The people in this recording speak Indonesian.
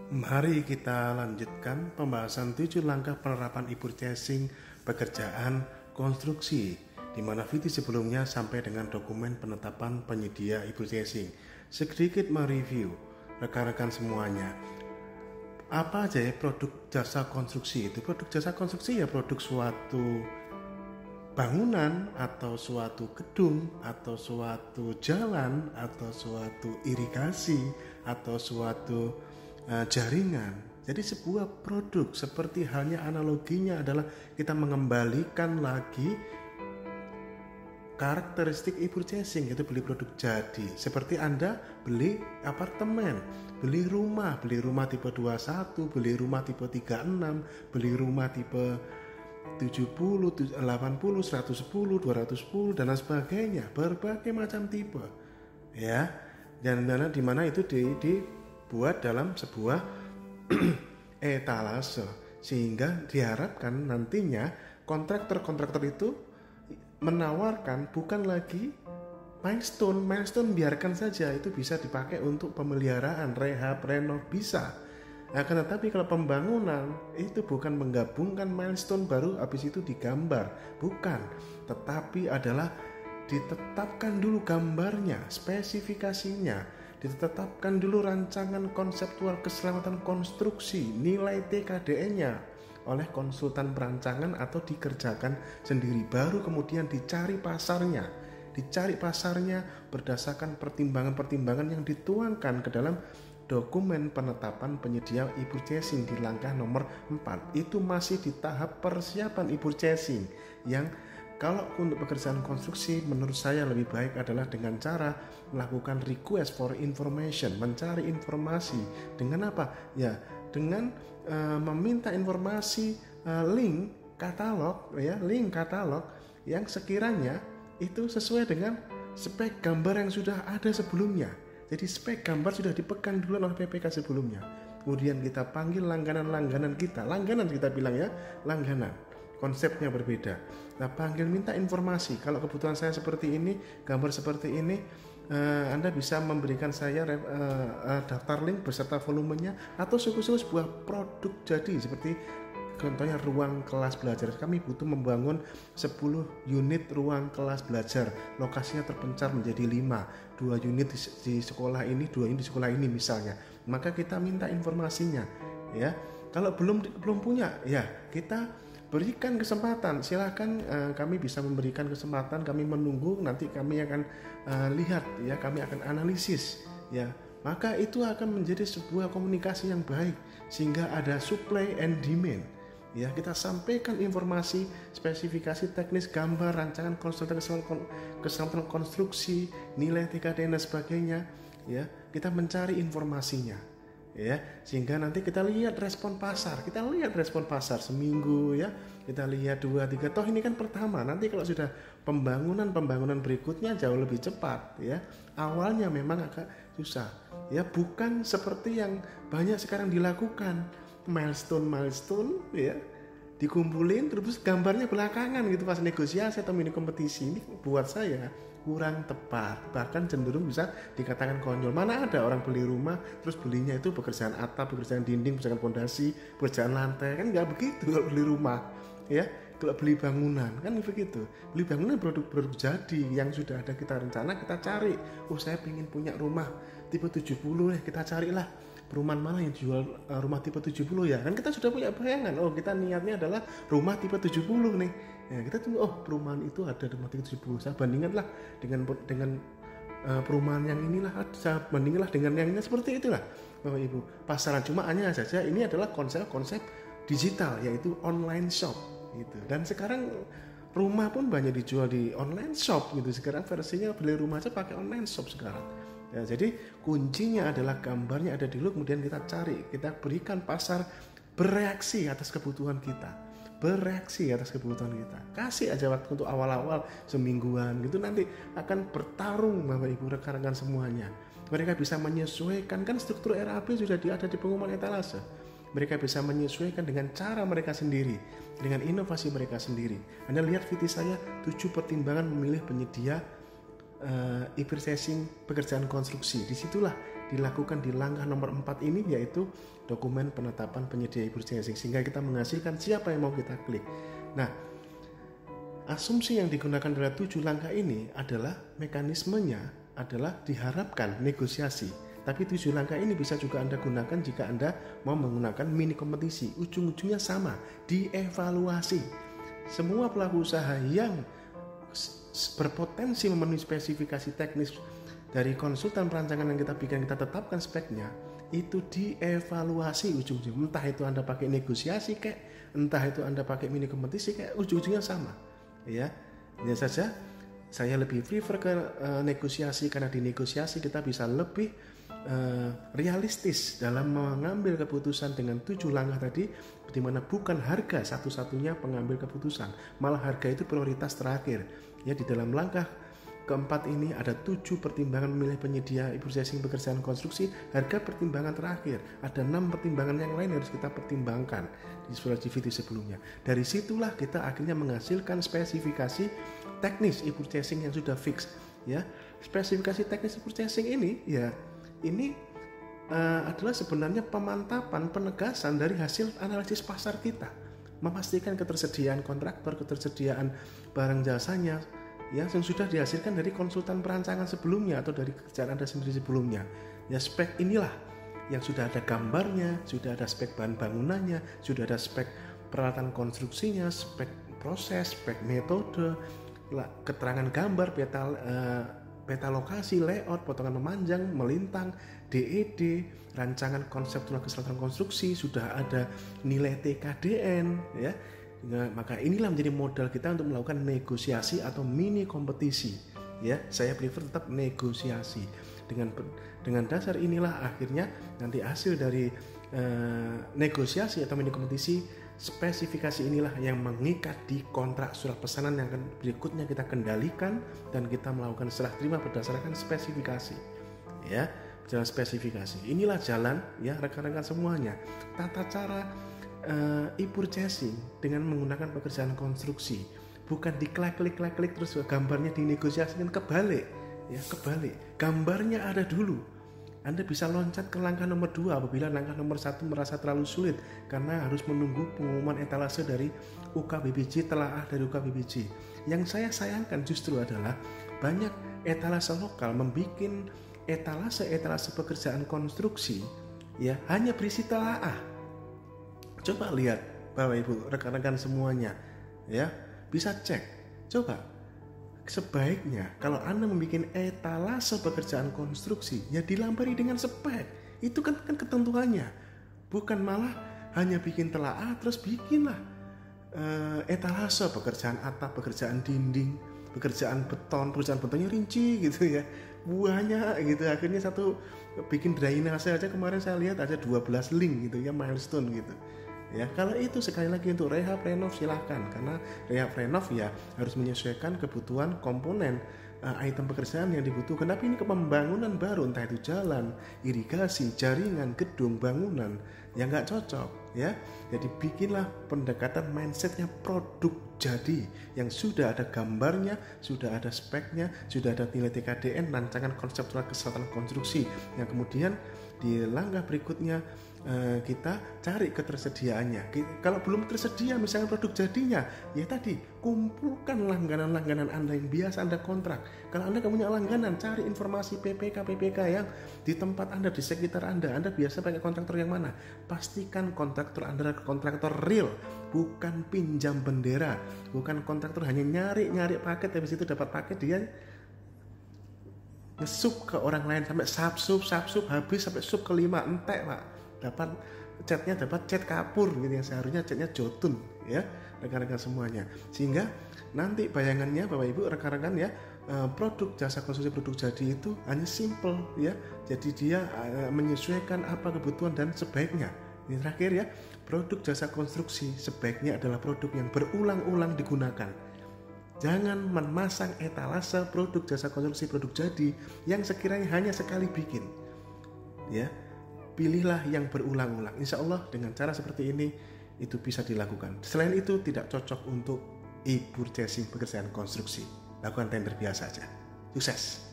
Mari kita lanjutkan pembahasan 7 langkah penerapan e-purchasing pekerjaan konstruksi, di mana video sebelumnya sampai dengan dokumen penetapan penyedia e-purchasing. Sedikit mereview rekan-rekan semuanya. Apa aja ya produk jasa konstruksi itu? Produk jasa konstruksi ya produk suatu bangunan atau suatu gedung atau suatu jalan atau suatu irigasi atau suatu jaringan. Jadi sebuah produk, seperti halnya analoginya adalah kita mengembalikan lagi karakteristik e-purchasing, yaitu beli produk jadi. Seperti Anda beli apartemen, beli rumah tipe 21, beli rumah tipe 36, beli rumah tipe 70, 80, 110, 210 dan lain sebagainya, berbagai macam tipe. Ya. Dan di mana itu dibuat dalam sebuah etalase, sehingga diharapkan nantinya kontraktor itu menawarkan bukan lagi milestone biarkan saja, itu bisa dipakai untuk pemeliharaan, rehab, renov bisa. Akan tetapi kalau pembangunan itu bukan menggabungkan milestone baru habis itu digambar, bukan, tetapi adalah ditetapkan dulu gambarnya, spesifikasinya, ditetapkan dulu rancangan konseptual keselamatan konstruksi, nilai TKDN-nya oleh konsultan perancangan atau dikerjakan sendiri, baru kemudian dicari pasarnya berdasarkan pertimbangan-pertimbangan yang dituangkan ke dalam dokumen penetapan penyedia e-purchasing di langkah nomor 4. Itu masih di tahap persiapan e-purchasing, yang kalau untuk pekerjaan konstruksi menurut saya lebih baik adalah dengan cara melakukan request for information, mencari informasi. Dengan apa? Ya, dengan meminta informasi link katalog yang sekiranya itu sesuai dengan spek gambar yang sudah ada sebelumnya. Jadi spek gambar sudah dipegang dulu oleh PPK sebelumnya. Kemudian kita panggil langganan kita bilang ya, langganan. Konsepnya berbeda. Nah, panggil minta informasi. Kalau kebutuhan saya seperti ini, gambar seperti ini, Anda bisa memberikan saya daftar link beserta volumenya atau suku-suku sebuah produk jadi, seperti contohnya ruang kelas belajar. Kami butuh membangun 10 unit ruang kelas belajar. Lokasinya terpencar menjadi 5, 2 unit di sekolah ini, 2 unit di sekolah ini misalnya. Maka kita minta informasinya, ya. Kalau belum punya, ya kita berikan kesempatan, silakan, kami bisa memberikan kesempatan, kami menunggu, nanti kami akan lihat, ya, kami akan analisis, ya. Maka itu akan menjadi sebuah komunikasi yang baik, sehingga ada supply and demand, ya. Kita sampaikan informasi, spesifikasi teknis, gambar, rancangan keselamatan konstruksi, nilai TKD dan sebagainya, ya. Kita mencari informasinya, ya, sehingga nanti kita lihat respon pasar seminggu, ya, kita lihat 2-3, toh ini kan pertama, nanti kalau sudah pembangunan berikutnya jauh lebih cepat, ya. Awalnya memang agak susah, ya, bukan seperti yang banyak sekarang dilakukan, milestone, ya, dikumpulin terus gambarnya belakangan gitu pas negosiasi atau mini kompetisi. Ini buat saya kurang tepat, bahkan cenderung bisa dikatakan konyol. Mana ada orang beli rumah terus belinya itu pekerjaan atap, pekerjaan dinding, pekerjaan fondasi, pekerjaan lantai, kan nggak begitu kalau beli rumah, ya. Kalau beli bangunan kan begitu, beli bangunan produk jadi yang sudah ada, kita rencana, kita cari, saya pengen punya rumah tipe 70 nih, kita carilah perumahan mana yang jual rumah tipe 70, ya kan kita sudah punya bayangan, kita niatnya adalah rumah tipe 70 nih, ya, kita tunggu, perumahan itu ada rumah tipe 70, saya bandingkanlah dengan perumahan yang inilah, saya bandingkanlah dengan yang ini, seperti itulah Bapak Ibu. Pasaran cuma hanya saja ini adalah konsep digital, yaitu online shop gitu. Dan sekarang rumah pun banyak dijual di online shop gitu. Sekarang versinya beli rumah aja pakai online shop sekarang. Ya, jadi kuncinya adalah gambarnya ada di dulu, kemudian kita cari, kita berikan pasar bereaksi atas kebutuhan kita. Kasih aja waktu untuk awal-awal semingguan gitu, nanti akan bertarung Bapak Ibu rekan-rekan semuanya. Mereka bisa menyesuaikan, kan struktur RAB sudah ada di pengumuman etalase. Mereka bisa menyesuaikan dengan cara mereka sendiri, dengan inovasi mereka sendiri. Anda lihat video saya 7 pertimbangan memilih penyedia e-purchasing pekerjaan konstruksi. Disitulah dilakukan di langkah nomor 4 ini, yaitu dokumen penetapan penyedia e-purchasing, sehingga kita menghasilkan siapa yang mau kita klik. Nah, asumsi yang digunakan dalam 7 langkah ini adalah mekanismenya adalah diharapkan negosiasi. Tapi 7 langkah ini bisa juga Anda gunakan jika Anda mau menggunakan mini kompetisi. Ujung-ujungnya sama, dievaluasi. Semua pelaku usaha yang berpotensi memenuhi spesifikasi teknis dari konsultan perancangan yang kita bikin, kita tetapkan speknya, itu dievaluasi ujung-ujungnya. Entah itu Anda pakai negosiasi kayak, entah itu Anda pakai mini kompetisi kayak, ujung-ujungnya sama. Ya, hanya saja saya lebih prefer ke negosiasi, karena di negosiasi kita bisa lebih realistis dalam mengambil keputusan dengan 7 langkah tadi, di mana bukan harga satu-satunya pengambil keputusan, malah harga itu prioritas terakhir. Ya, di dalam langkah keempat ini ada 7 pertimbangan memilih penyedia e-purchasing pekerjaan konstruksi, harga pertimbangan terakhir. Ada 6 pertimbangan yang lain yang harus kita pertimbangkan di surat GVT sebelumnya. Dari situlah kita akhirnya menghasilkan spesifikasi teknis e-purchasing yang sudah fix. Ya, spesifikasi teknis e-purchasing ini adalah sebenarnya pemantapan, penegasan dari hasil analisis pasar kita, memastikan ketersediaan kontraktor, ketersediaan barang jasanya, ya, yang sudah dihasilkan dari konsultan perancangan sebelumnya atau dari kerjaan Anda sendiri sebelumnya. Ya, spek inilah yang sudah ada gambarnya, sudah ada spek bahan bangunannya, sudah ada spek peralatan konstruksinya, spek proses, spek metode, keterangan gambar, peta lokasi, layout, potongan memanjang, melintang, DED, rancangan konseptual keseluruhan konstruksi, sudah ada nilai TKDN, ya. Maka inilah menjadi modal kita untuk melakukan negosiasi atau mini kompetisi. Ya, saya prefer tetap negosiasi. Dengan dasar inilah akhirnya nanti hasil dari negosiasi atau mini kompetisi, spesifikasi inilah yang mengikat di kontrak surat pesanan yang berikutnya kita kendalikan dan kita melakukan serah terima berdasarkan spesifikasi. Ya, jalan spesifikasi. Inilah jalan, ya rekan-rekan semuanya, tata cara e-purchasing dengan menggunakan pekerjaan konstruksi. Bukan diklik terus gambarnya dinegosiasikan, kebalik. Ya, kebalik. Gambarnya ada dulu. Anda bisa loncat ke langkah nomor 2 apabila langkah nomor 1 merasa terlalu sulit karena harus menunggu pengumuman etalase dari UKBBJ, telaah dari UKBBJ. Yang saya sayangkan justru adalah banyak etalase lokal membuat etalase pekerjaan konstruksi, ya, hanya berisi telaah. Coba lihat Bapak Ibu, rekan-rekan semuanya, ya, bisa cek. Coba, sebaiknya kalau Anda membuat etalase pekerjaan konstruksi, ya dilambari dengan spek. Itu kan ketentuannya. Bukan malah hanya bikin telaah terus bikinlah etalase pekerjaan atap, pekerjaan dinding, pekerjaan betonnya rinci gitu ya. Buahnya gitu. Akhirnya satu bikin drainase aja kemarin saya lihat ada 12 link gitu ya, milestone gitu. Ya, kalau itu sekali lagi untuk rehab renov silahkan, karena rehab renov ya harus menyesuaikan kebutuhan komponen item pekerjaan yang dibutuhkan. Tapi ini ke pembangunan baru, entah itu jalan, irigasi, jaringan, gedung, bangunan, yang nggak cocok ya. Jadi bikinlah pendekatan mindsetnya produk jadi yang sudah ada gambarnya, sudah ada speknya, sudah ada nilai TKDN, rancangan konseptual keseluruhan konstruksi, yang kemudian di langkah berikutnya kita cari ketersediaannya. Kalau belum tersedia misalnya produk jadinya, ya tadi kumpulkan langganan-langganan Anda yang biasa Anda kontrak. Kalau Anda punya langganan, cari informasi PPK yang di tempat Anda, di sekitar Anda biasa pakai kontraktor yang mana. Pastikan kontraktor Anda adalah kontraktor real, bukan pinjam bendera, bukan kontraktor hanya nyari paket, habis itu dapat paket dia ngesup ke orang lain sampai sub habis sampai sub kelima, entek Pak. Dapat cat kapur gitu, yang seharusnya catnya jotun ya rekan-rekan semuanya. Sehingga nanti bayangannya Bapak Ibu rekan-rekan ya, produk jasa konstruksi produk jadi itu hanya simple ya. Jadi dia menyesuaikan apa kebutuhan dan sebaiknya. Ini terakhir ya, produk jasa konstruksi sebaiknya adalah produk yang berulang-ulang digunakan. Jangan memasang etalase produk jasa konstruksi produk jadi yang sekiranya hanya sekali bikin. Ya. Pilihlah yang berulang-ulang. Insya Allah dengan cara seperti ini itu bisa dilakukan. Selain itu tidak cocok untuk e-purchasing pekerjaan konstruksi. Lakukan tender biasa saja. Sukses.